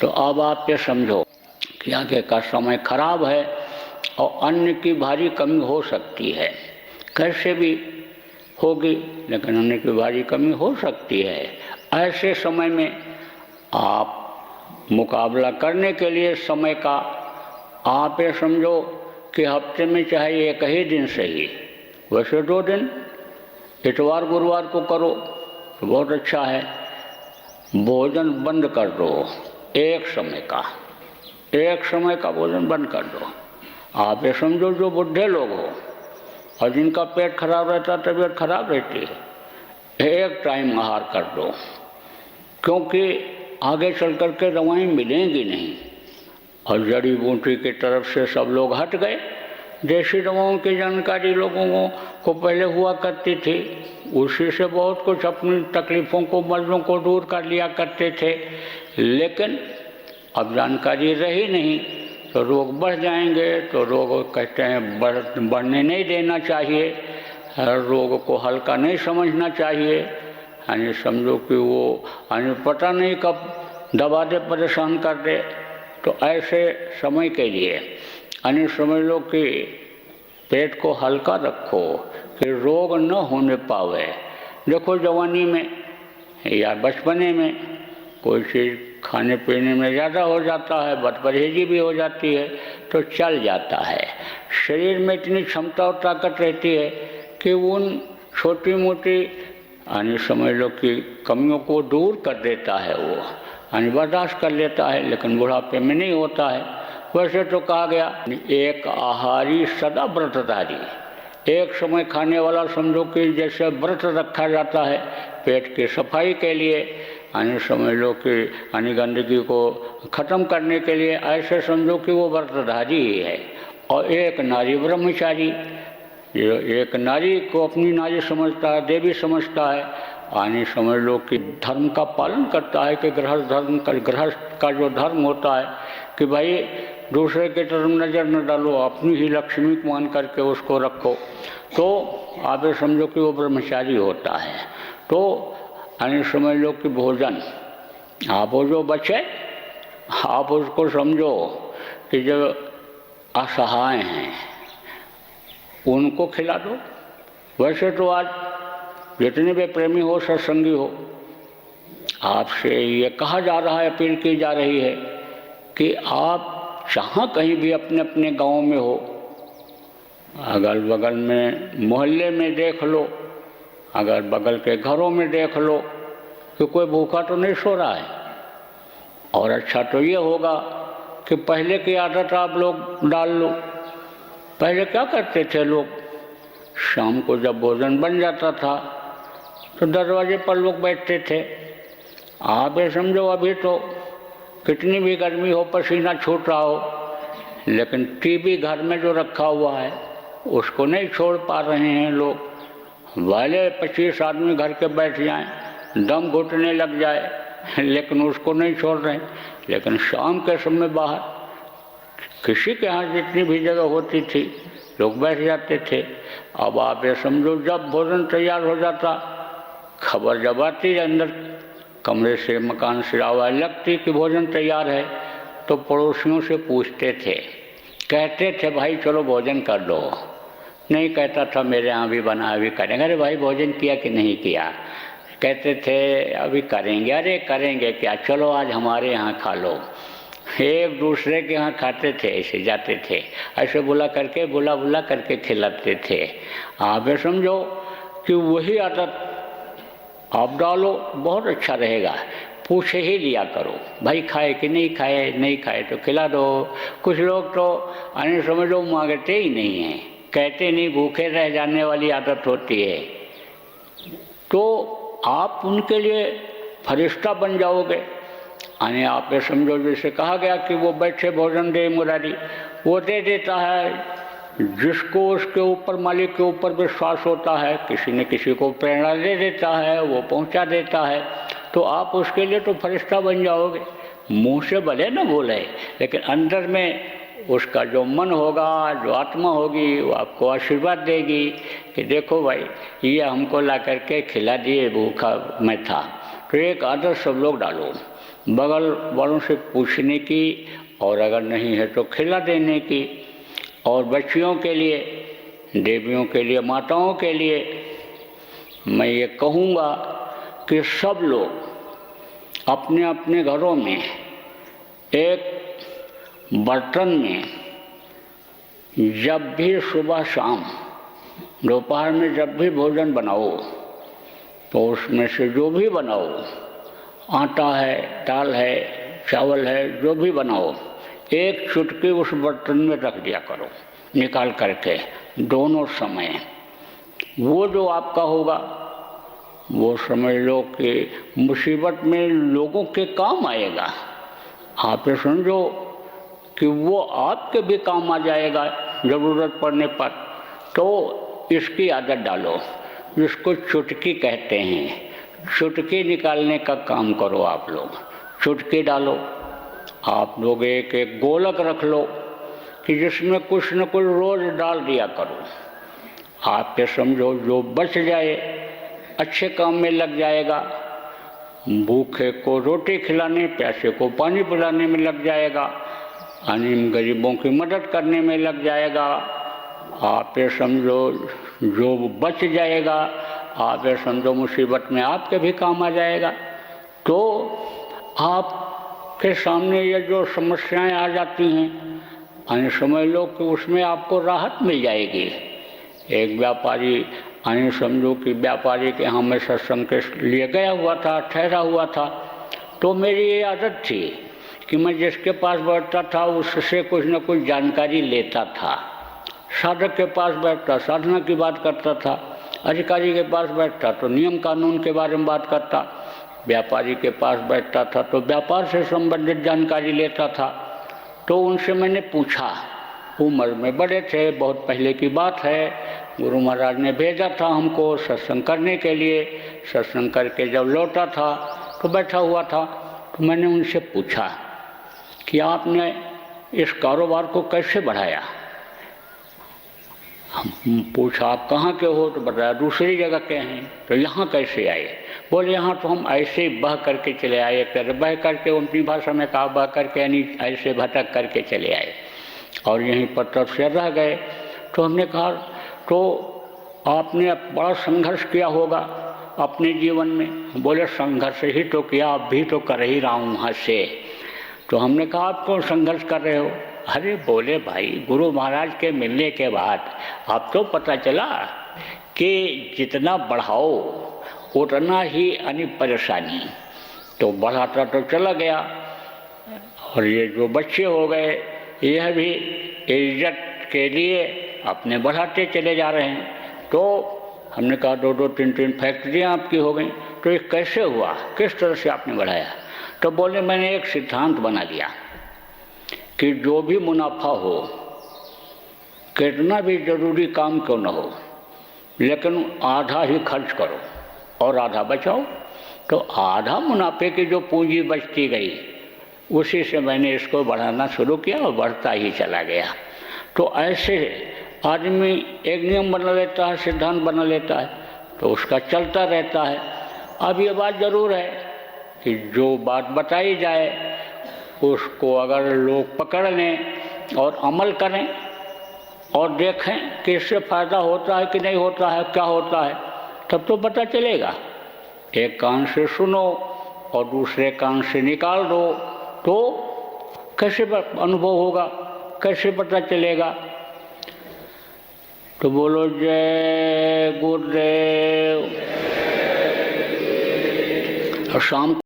तो अब आप ये समझो कि आगे का समय खराब है और अन्न की भारी कमी हो सकती है, कैसे भी होगी लेकिन अन्न की भारी कमी हो सकती है। ऐसे समय में आप मुकाबला करने के लिए समय का आप ये समझो कि हफ्ते में चाहे एक ही दिन सही, वैसे 2 दिन इतवार गुरुवार को करो तो बहुत अच्छा है। भोजन बंद कर दो, एक समय का भोजन बंद कर दो। आप ये समझो जो बुढ़े लोग हो और जिनका पेट खराब रहता है, तबीयत खराब रहती है, एक टाइम आहार कर दो, क्योंकि आगे चल कर के दवाएँ मिलेंगी नहीं। और जड़ी बूटी की तरफ से सब लोग हट गए। देसी दवाओं की जानकारी लोगों को पहले हुआ करती थी, उसी से बहुत कुछ अपनी तकलीफ़ों को मर्ज़ों को दूर कर लिया करते थे। लेकिन अब जानकारी रही नहीं तो रोग बढ़ जाएंगे। तो रोग कहते हैं बढ़ने नहीं देना चाहिए, रोग को हल्का नहीं समझना चाहिए। यानी समझो कि वो यानी पता नहीं कब दबा दे, परेशान कर दे। तो ऐसे समय के लिए यानी समझ लो कि पेट को हल्का रखो कि रोग न होने पावे। देखो जवानी में या बचपने में कोई चीज़ खाने पीने में ज़्यादा हो जाता है, बदपरहेजी भी हो जाती है तो चल जाता है। शरीर में इतनी क्षमता और ताकत रहती है कि उन छोटी मोटी यानी समझ लो कि कमियों को दूर कर देता है, वो यानी बर्दाश्त कर लेता है। लेकिन बुढ़ापे में नहीं होता है। वैसे तो कहा गया एक आहारी सदा व्रतधारी, एक समय खाने वाला समझो कि जैसे व्रत रखा जाता है पेट की सफाई के लिए, यानी समझ लो कि यानी गंदगी को ख़त्म करने के लिए, ऐसे समझो कि वो व्रतधारी ही है। और एक नारी ब्रह्मचारी, एक नारी को अपनी नारी समझता है, देवी समझता है, यानी समझ लो कि धर्म का पालन करता है कि गृहस्थ का जो धर्म होता है कि भाई दूसरे के तरफ नज़र न डालो, अपनी ही लक्ष्मी को मान करके उसको रखो। तो आप ये समझो कि वो ब्रह्मचारी होता है। तो यानी समझ लो कि भोजन आप वो जो बचे आप उसको समझो कि जो असहाय हैं उनको खिला दो। वैसे तो आज जितने भी प्रेमी हो, सत्संगी हो, आपसे ये कहा जा रहा है, अपील की जा रही है कि आप जहाँ कहीं भी अपने अपने गांव में हो, अगल बगल में मोहल्ले में देख लो, अगर बगल के घरों में देख लो कि कोई भूखा तो नहीं सो रहा है। और अच्छा तो ये होगा कि पहले की आदत आप लोग डाल लो। पहले क्या करते थे लोग, शाम को जब भोजन बन जाता था तो दरवाजे पर लोग बैठते थे। आप ये समझो अभी तो कितनी भी गर्मी हो, पसीना छूट रहा हो, लेकिन टीवी घर में जो रखा हुआ है उसको नहीं छोड़ पा रहे हैं लोग। वाले 25 आदमी घर के बैठ जाएं, दम घुटने लग जाए, लेकिन उसको नहीं छोड़ रहे। लेकिन शाम के समय बाहर किसी के यहाँ जितनी भी जगह होती थी लोग बैठ जाते थे। अब आप ये समझो जब भोजन तैयार हो जाता, खबर जब आती अंदर कमरे से, मकान से आवाज़ लगती कि भोजन तैयार है, तो पड़ोसियों से पूछते थे, कहते थे भाई चलो भोजन कर लो। नहीं कहता था मेरे यहाँ भी बना, अभी करेंगे। अरे भाई भोजन किया कि नहीं किया? कहते थे अभी करेंगे। अरे करेंगे क्या, चलो आज हमारे यहाँ खा लो। एक दूसरे के यहाँ खाते थे, ऐसे जाते थे, ऐसे बुला करके खिलाते थे। आप ये समझो कि वही आदत आप डालो, बहुत अच्छा रहेगा। पूछे ही लिया करो, भाई खाए कि नहीं खाए, नहीं खाए तो खिला दो। कुछ लोग तो अन्य समझ लो मांगते ही नहीं हैं, कहते नहीं, भूखे रह जाने वाली आदत होती है। तो आप उनके लिए फरिश्ता बन जाओगे। यानी आप ये समझो जैसे कहा गया कि वो बैठे भोजन दे मुरारी, वो दे देता है जिसको उसके ऊपर, मालिक के ऊपर विश्वास होता है। किसी न किसी को प्रेरणा दे देता है, वो पहुंचा देता है। तो आप उसके लिए तो फरिश्ता बन जाओगे। मुंह से भले न बोले, लेकिन अंदर में उसका जो मन होगा, जो आत्मा होगी, वो आपको आशीर्वाद देगी कि देखो भाई ये हमको ला करके खिला दिए, भूखा मैं था। तो एक आदत सब लोग डालो, बगल वालों से पूछने की, और अगर नहीं है तो खिला देने की। और बच्चियों के लिए, देवियों के लिए, माताओं के लिए मैं ये कहूँगा कि सब लोग अपने अपने घरों में एक बर्तन में जब भी सुबह शाम दोपहर में जब भी भोजन बनाओ तो उसमें से जो भी बनाओ, आटा है, दाल है, चावल है, जो भी बनाओ, एक चुटकी उस बर्तन में रख दिया करो निकाल करके दोनों समय। वो जो आपका होगा वो समझ लो कि मुसीबत में लोगों के काम आएगा। आप ये समझो कि वो आपके भी काम आ जाएगा ज़रूरत पड़ने पर। तो इसकी आदत डालो, जिसको चुटकी कहते हैं। चुटकी निकालने का काम करो आप लोग, चुटकी डालो। आप लोग एक एक गोलक रख लो कि जिसमें कुछ न कुछ रोज़ डाल दिया करो। आप ये समझो जो बच जाए अच्छे काम में लग जाएगा, भूखे को रोटी खिलाने, प्यासे को पानी पिलाने में लग जाएगा, अनिम गरीबों की मदद करने में लग जाएगा। आप ये समझो जो बच जाएगा, आप ये समझो मुसीबत में आपके भी काम आ जाएगा। तो आपके सामने ये जो समस्याएं आ जाती हैं, अन्य समझ लो कि उसमें आपको राहत मिल जाएगी। एक व्यापारी, अन्य समझो कि व्यापारी के यहाँ मैं सत्संग के लिए गया हुआ था, ठहरा हुआ था, तो मेरी ये आदत थी कि मैं जिसके पास बैठता था उससे कुछ न कुछ जानकारी लेता था। साधक के पास बैठता साधना की बात करता था, अधिकारी के पास बैठता तो नियम कानून के बारे में बात करता, व्यापारी के पास बैठता था तो व्यापार से संबंधित जानकारी लेता था। तो उनसे मैंने पूछा, उम्र में बड़े थे, बहुत पहले की बात है, गुरु महाराज ने भेजा था हमको सत्संग करने के लिए। सत्संग करके जब लौटा था तो बैठा हुआ था, तो मैंने उनसे पूछा कि आपने इस कारोबार को कैसे बढ़ाया। हम पूछा आप कहाँ के हो, तो बताया दूसरी जगह के हैं। तो यहाँ कैसे आए? बोले यहाँ तो हम ऐसे ही बह करके चले आए, कर बह करके उनकी भाषा में कहा, बह करके यानी ऐसे भटक करके चले आए और यहीं पर तब से रह गए। तो हमने कहा तो आपने बड़ा संघर्ष किया होगा अपने जीवन में। बोले संघर्ष ही तो किया, अब भी तो कर ही रहा हूँ वहाँ से। तो हमने कहा आप कौन संघर्ष कर रहे हो? अरे बोले भाई गुरु महाराज के मिलने के बाद अब तो पता चला कि जितना बढ़ाओ उतना ही यानी परेशानी। तो बढ़ाता तो चला गया, और ये जो बच्चे हो गए यह भी इज्जत के लिए अपने बढ़ाते चले जा रहे हैं। तो हमने कहा दो दो तीन तीन फैक्ट्रियाँ आपकी हो गई, तो ये कैसे हुआ, किस तरह से आपने बढ़ाया? तो बोले मैंने एक सिद्धांत बना लिया कि जो भी मुनाफा हो, कितना भी जरूरी काम क्यों न हो, लेकिन आधा ही खर्च करो और आधा बचाओ। तो आधा मुनाफे की जो पूंजी बचती गई उसी से मैंने इसको बढ़ाना शुरू किया और बढ़ता ही चला गया। तो ऐसे आदमी एक नियम बना लेता है, सिद्धांत बना लेता है, तो उसका चलता रहता है। अब ये बात ज़रूर है कि जो बात बताई जाए उसको अगर लोग पकड़ लें और अमल करें और देखें कि इससे फ़ायदा होता है कि नहीं होता है, क्या होता है, तब तो पता चलेगा। एक कान से सुनो और दूसरे कान से निकाल दो तो कैसे अनुभव होगा, कैसे पता चलेगा? तो बोलो जय गुरुदेव। और शाम